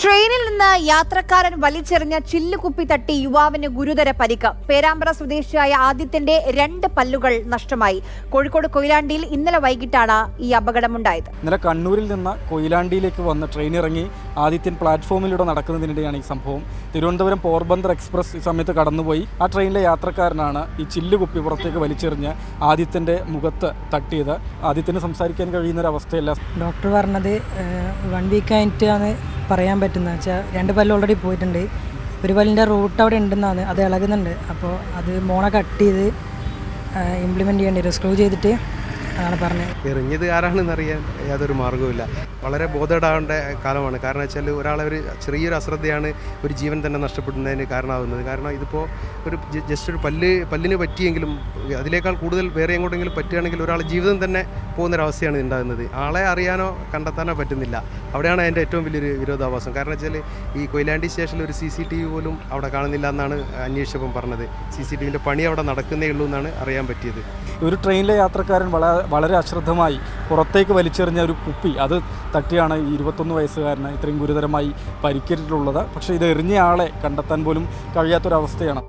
ട്രെയിനിൽ നിന്ന് യാത്രക്കാരൻ വലിച്ചെറിഞ്ഞ ചില്ലുകുപ്പി തട്ടി യുവാവിന് ഗുരുതര പരിക്ക്. പേരാമ്പ്ര സ്വദേശിയായ ആദിത്യന്റെ 2 പല്ലുകൾ നഷ്ടമായി. കോഴിക്കോട് കൊയിലാണ്ടിയിൽ ഇന്നലെ വൈകിട്ടാണ് ഈ അപകടമുണ്ടായത്. ഇന്നലെ കണ്ണൂരിൽ നിന്ന് കൊയിലാണ്ടിയിലേക്ക് വന്ന് ട്രെയിൻ ഇറങ്ങി ആദിത്യൻ പ്ലാറ്റ്ഫോമിലൂടെ നടക്കുന്നതിനിടെയാണ് ഈ സംഭവം. തിരുവനന്തപുരം പോർബന്ദർ എക്സ്പ്രസ് ഈ സമയത്ത് കടന്നുപോയി. ആ ട്രെയിനിലെ യാത്രക്കാരനാണ് ഈ ചില്ലുകുപ്പി പുറത്തേക്ക് വലിച്ചെറിഞ്ഞ് ആദിത്യന്റെ മുഖത്ത് തട്ടിയത്. ആദിത്യന് സംസാരിക്കാൻ കഴിയുന്നൊരവസ്ഥയല്ല. ഡോക്ടർ പറഞ്ഞത് 1 വീക്കായിട്ടാണ് പറയാൻ പറ്റുന്നത്. വെച്ചാൽ 2 പല്ല് ഓൾറെഡി പോയിട്ടുണ്ട്. ഒരു പല്ലിൻ്റെ റൂട്ട് അവിടെ ഉണ്ടെന്നാണ്, അത് ഇളകുന്നുണ്ട്. അപ്പോൾ അത് മോണ കട്ട് ചെയ്ത് ഇംപ്ലിമെൻറ്റ് ചെയ്യേണ്ടി വരും, സ്ക്രൂ ചെയ്തിട്ട് അതാണ് പറഞ്ഞത്. എറിഞ്ഞത് ആരാണെന്നറിയാൻ യാതൊരു മാർഗ്ഗവുമില്ല. വളരെ ബോധേടാവേണ്ട കാലമാണ്. കാരണം വെച്ചാൽ ഒരാളെ ഒരു ചെറിയൊരു അശ്രദ്ധയാണ് ഒരു ജീവൻ തന്നെ നഷ്ടപ്പെടുന്നതിന് കാരണമാകുന്നത്. കാരണം ഇതിപ്പോൾ ഒരു ജസ്റ്റ് ഒരു പല്ലിന് പറ്റിയെങ്കിലും അതിനേക്കാൾ കൂടുതൽ വേറെ എങ്ങോട്ടെങ്കിലും പറ്റുകയാണെങ്കിൽ ഒരാളെ ജീവിതം തന്നെ പോകുന്നൊരവസ്ഥയാണ് ഉണ്ടാകുന്നത്. ആളെ അറിയാനോ കണ്ടെത്താനോ പറ്റുന്നില്ല. അവിടെയാണ് അതിൻ്റെ ഏറ്റവും വലിയൊരു വിരോധാഭാസം. കാരണം വെച്ചാൽ ഈ കൊയിലാണ്ടി സ്റ്റേഷനിൽ ഒരു CCTV പോലും അവിടെ കാണുന്നില്ല എന്നാണ് അന്വേഷിച്ചപ്പം പറഞ്ഞത്. CCTVൻ്റെ പണി അവിടെ നടക്കുന്നേ ഉള്ളൂ എന്നാണ് അറിയാൻ പറ്റിയത്. ഒരു ട്രെയിനിലെ യാത്രക്കാരൻ വളരെ അശ്രദ്ധമായി പുറത്തേക്ക് വലിച്ചെറിഞ്ഞ ഒരു കുപ്പി അത് തട്ടിയാണ് ഈ 21 വയസ്സുകാരന് ഇത്രയും ഗുരുതരമായി പരിക്കേറ്റിട്ടുള്ളത്. പക്ഷേ ഇത് എറിഞ്ഞ ആളെ കണ്ടെത്താൻ പോലും കഴിയാത്തൊരവസ്ഥയാണ്.